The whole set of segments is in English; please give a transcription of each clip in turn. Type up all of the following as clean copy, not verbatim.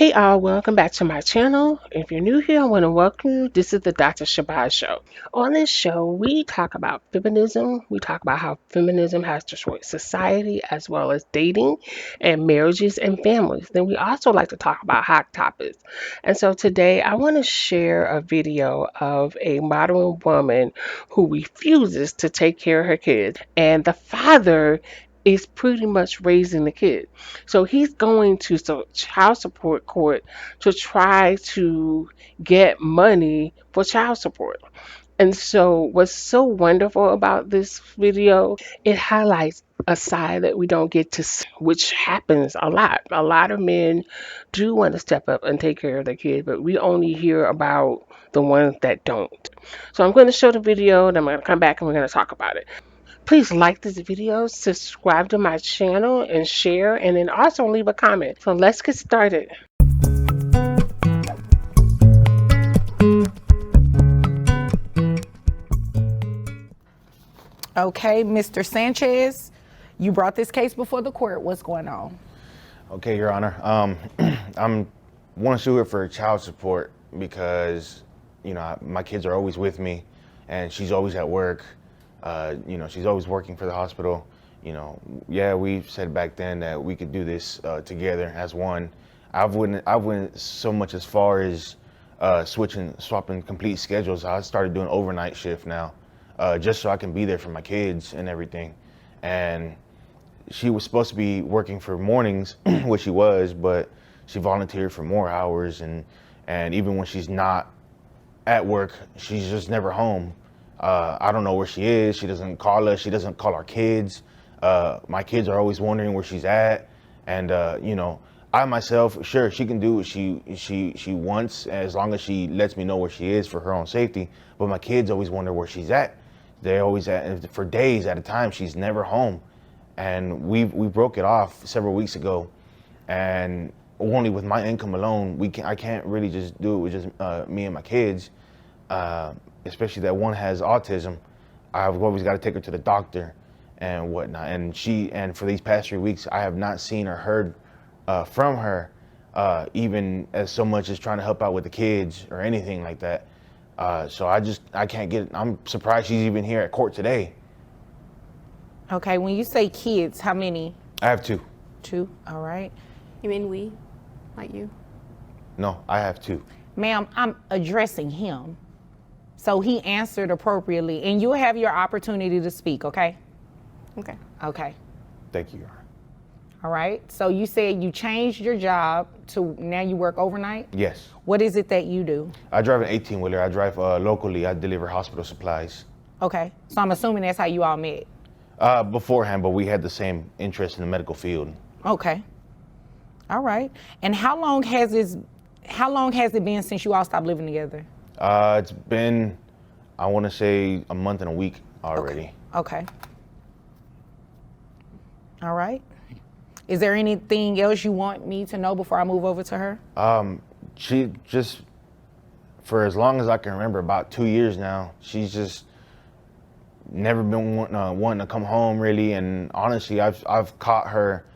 Hey all, welcome back to my channel. If you're new here, I want to welcome you. This is the Dr. Shabazz Show. On this show, we talk about feminism. We talk about how feminism has destroyed society as well as dating and marriages and families. Then we also like to talk about hot topics. And so today I want to share a video of a modern woman who refuses to take care of her kids. And the father is pretty much raising the kids. So he's going to child support court to try to get money for child support. And so what's so wonderful about this video, it highlights a side that we don't get to see, which happens a lot. A lot of men do want to step up and take care of their kids, but we only hear about the ones that don't. So I'm going to show the video and I'm going to come back and we're going to talk about it. Please like this video, subscribe to my channel, and share, and then also leave a comment. So let's get started. Okay, Mr. Sanchez, you brought this case before the court. What's going on? Okay, Your Honor. I'm want to sue her for child support because, my kids are always with me, and she's always at work. She's always working for the hospital. Yeah, we said back then that we could do this together as one. I went so much as far as swapping complete schedules. I started doing overnight shift now, just so I can be there for my kids and everything. And she was supposed to be working for mornings, which she was, but she volunteered for more hours, and even when she's not at work, she's just never home. I don't know where she is. She doesn't call us. She doesn't call our kids. My kids are always wondering where she's at, and I myself, sure, she can do what she wants as long as she lets me know where she is for her own safety. But my kids always wonder where she's at. They're always at for days at a time. She's never home. And we broke it off several weeks ago, and only with my income alone, I can't really just do it with just me and my kids, especially that one has autism. I've always got to take her to the doctor and whatnot. And for these past 3 weeks, I have not seen or heard from her, even as so much as trying to help out with the kids or anything like that. So I can't get it. I'm surprised she's even here at court today. Okay, when you say kids, how many? I have two. Two, all right. You mean we? Not you? No, I have two. Ma'am, I'm addressing him. So he answered appropriately, and you'll have your opportunity to speak, okay? Okay. Okay, Thank you, Your Honor. all right. So you said you changed your job to now you work overnight? Yes. What is it that you do? I drive an 18-wheeler. I drive locally. I deliver hospital supplies. Okay, so I'm assuming that's how you all met. Beforehand, but we had the same interest in the medical field. Okay. All right. And how long has it been since you all stopped living together? It's been, I want to say, a month and a week already. Okay. All right. Is there anything else you want me to know before I move over to her? She just, for as long as I can remember, about 2 years now, she's just never been wanting to come home really. And honestly, I've caught her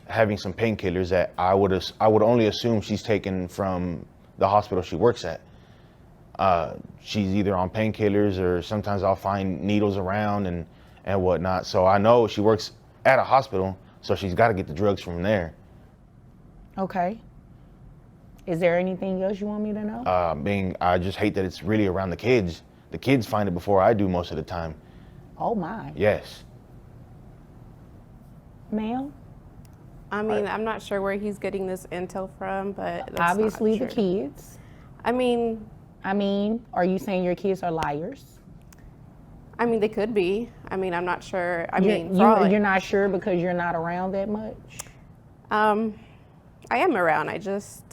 having some painkillers that I would only assume she's taken from the hospital she works at. She's either on painkillers or sometimes I'll find needles around and whatnot. So I know she works at a hospital, so she's got to get the drugs from there. Okay. Is there anything else you want me to know? I just hate that it's really around the kids. The kids find it before I do most of the time. Oh my. Yes. Ma'am? I mean, I'm not sure where he's getting this intel from, but that's Obviously not the true. kids. I mean, Are you saying your kids are liars? they could be. I'm not sure. You're not sure because you're not around that much? I am around. I just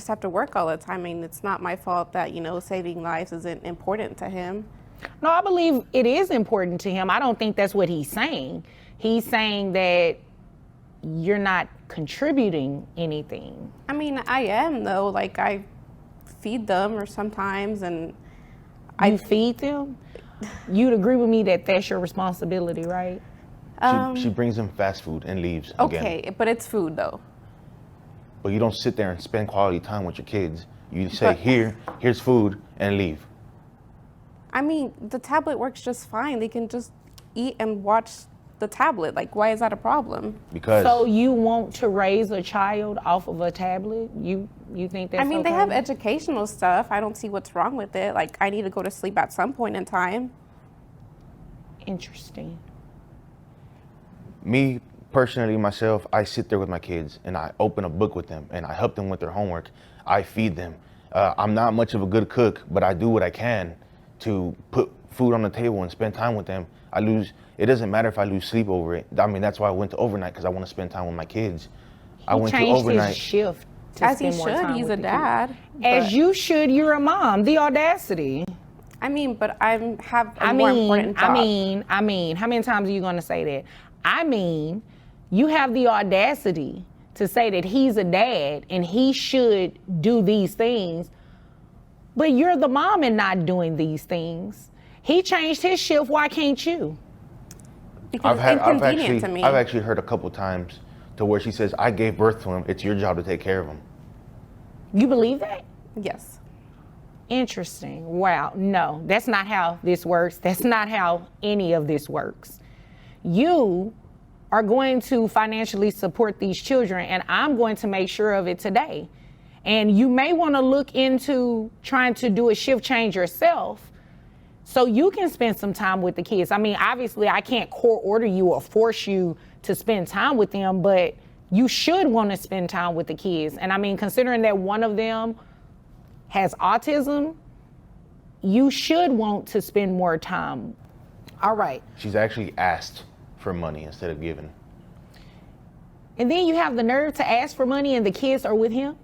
have to work all the time. It's not my fault that, saving lives isn't important to him. No, I believe it is important to him. I don't think that's what he's saying. He's saying that you're not contributing anything. I am, though. Like, I feed them or sometimes, and You feed them? You'd agree with me that that's your responsibility, right? She brings them fast food and leaves again. Okay, but it's food, though. but you don't sit there and spend quality time with your kids. You say, But- here's food, and leave. I mean, the tablet works just fine. They can just eat and watch the tablet. Like, why is that a problem? Because So you want to raise a child off of a tablet? You think that's I mean, okay? they have educational stuff. I don't see what's wrong with it. Like, I need to go to sleep at some point in time. Interesting. me personally, myself, I sit there with my kids and I open a book with them and I help them with their homework. I feed them. I'm not much of a good cook, but I do what I can to put food on the table and spend time with them. It doesn't matter if I lose sleep over it. I mean, that's why I went to overnight, because I want to spend time with my kids. I went to Changed overnight. his shift to As he spend more should. time He's with a the dad. kids. As but- you should. You're a mom. The audacity. I mean, but I have a more important job. I mean, how many times are you going to say that? I mean, you have the audacity to say that he's a dad and he should do these things, but you're the mom and not doing these things. He changed his shift. Why can't you? Because it's inconvenient to me. I've actually heard a couple times to where she says, I gave birth to him. It's your job to take care of him. You believe that? Yes. Interesting. Wow. No, that's not how this works. That's not how any of this works. You are going to financially support these children, and I'm going to make sure of it today. And you may want to look into trying to do a shift change yourself so you can spend some time with the kids. I mean, obviously, I can't court order you or force you to spend time with them, but you should want to spend time with the kids. And I mean, considering that one of them has autism, you should want to spend more time. All right. She's actually asked for money instead of giving. And then you have the nerve to ask for money and the kids are with him?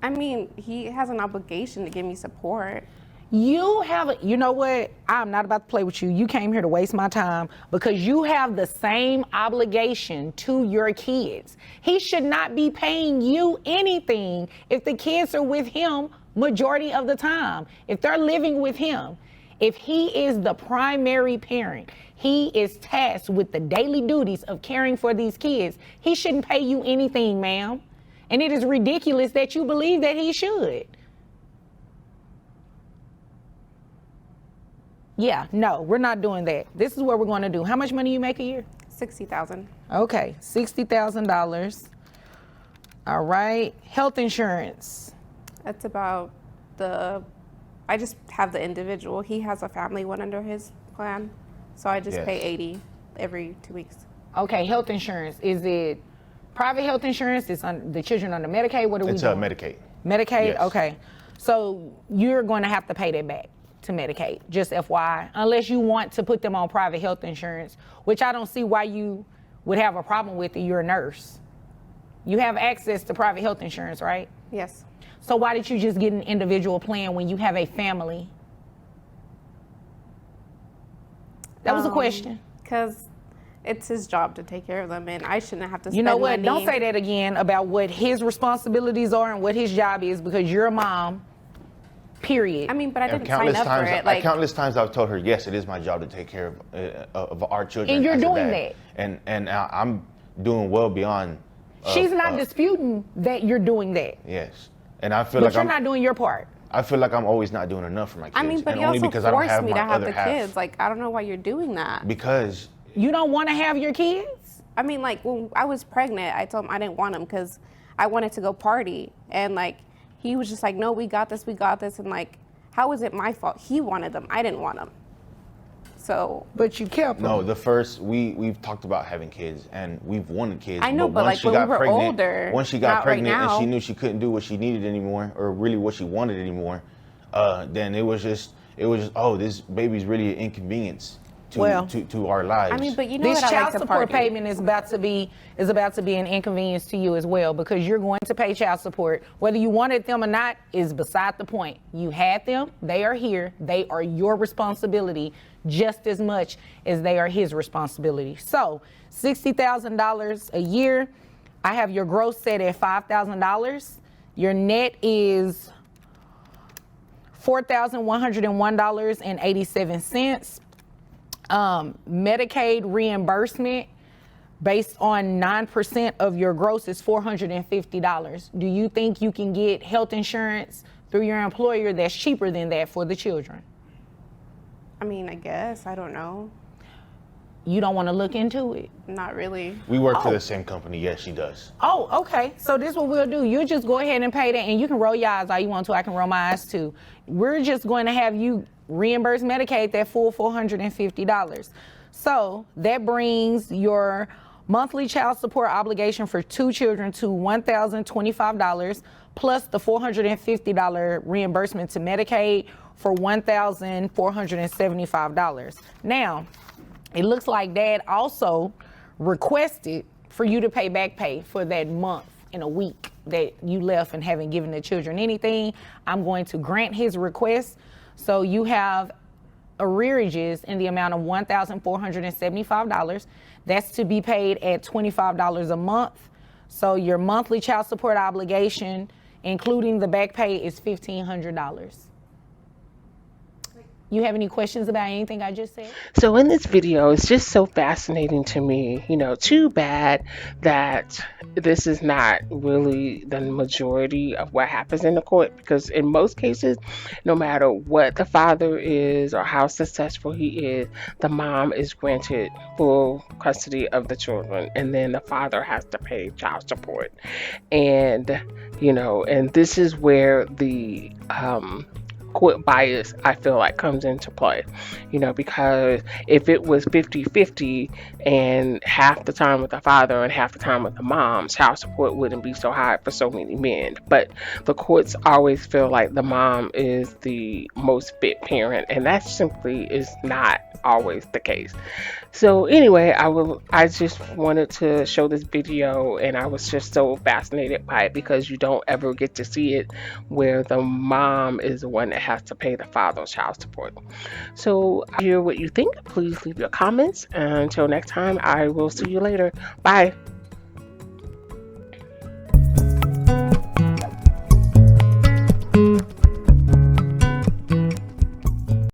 I mean, he has an obligation to give me support. You know what? I'm not about to play with you. You came here to waste my time because you have the same obligation to your kids. He should not be paying you anything if the kids are with him majority of the time. If they're living with him, if he is the primary parent, he is tasked with the daily duties of caring for these kids. He shouldn't pay you anything, ma'am. And it is ridiculous that you believe that he should. Yeah, no, we're not doing that. This is what we're going to do. How much money you make a year? 60,000. Okay, $60,000. All right. Health insurance. That's about I just have the individual. He has a family one under his plan. So I just Yes. pay 80 every 2 weeks. Okay, health insurance. Is it private health insurance? Is the children under Medicaid? What are we It's doing? Medicaid. Medicaid? Yes. Okay. So you're going to have to pay that back to Medicaid, just FYI, unless you want to put them on private health insurance, which I don't see why you would have a problem with it. You're a nurse. You have access to private health insurance, right? Yes. So why did you just get an individual plan when you have a family? That was a question. Because it's his job to take care of them, and I shouldn't have to spend You know what? money. Don't say that again about what his responsibilities are and what his job is, because you're a mom, period. I mean, but I And didn't sign up for it. Like, countless times I've told her, yes, it is my job to take care of our children. And you're as a doing dad. that. And I'm doing well beyond. She's not disputing that you're doing that, Yes, and I feel but like you're I'm. not doing your part. I feel like I'm always not doing enough for my kids. I mean, but and you only also because I don't forced have me my to have other the half. kids. Like, I don't know why you're doing that. Because You don't want to have your kids? I mean, like, when I was pregnant, I told him I didn't want him because I wanted to go party. And, like, he was just like, no, we got this. And, like, how is it my fault? He wanted them. I didn't want them. So, But you kept no, them. the first we've talked about having kids and we've wanted kids. I know, but, once like, she when got we were pregnant, older, once she got not right pregnant and now. she knew she couldn't do what she needed anymore, or really what she wanted anymore, then it was just oh, this baby's really an inconvenience to our lives. I mean, but you know This what I child like to support party. payment is about to be an inconvenience to you as well, because you're going to pay child support. Whether you wanted them or not is beside the point. You had them, they are here, they are your responsibility just as much as they are his responsibility. So $60,000 a year. I have your gross set at $5,000. Your net is $4,101.87. Medicaid reimbursement based on 9% of your gross is $450. Do you think you can get health insurance through your employer that's cheaper than that for the children? I mean, I guess. I don't know. You don't want to look into it? Not really. We work for the same company. Yes, she does. Oh, okay. So this is what we'll do. You just go ahead and pay that, and you can roll your eyes all you want to. I can roll my eyes too. We're just going to have you reimburse Medicaid that full $450. So that brings your monthly child support obligation for 2 children to $1,025 plus the $450 reimbursement to Medicaid for $1,475. Now, it looks like Dad also requested for you to pay back pay for that month and a week that you left and haven't given the children anything. I'm going to grant his request. So you have arrearages in the amount of $1,475. That's to be paid at $25 a month. So your monthly child support obligation, including the back pay, is $1,500. You have any questions about anything I just said? So in this video, it's just so fascinating to me. Too bad that this is not really the majority of what happens in the court, because in most cases, no matter what the father is or how successful he is, the mom is granted full custody of the children, and then the father has to pay child support. And and this is where the court bias, I feel like, comes into play, because if it was 50-50 and half the time with the father and half the time with the mom, child support wouldn't be so high for so many men. But the courts always feel like the mom is the most fit parent, and that simply is not always the case. So anyway, I just wanted to show this video, and I was just so fascinated by it because you don't ever get to see it where the mom is the one that has to pay the father's child support. So I hear what you think. Please leave your comments, and until next time, I will see you later. Bye.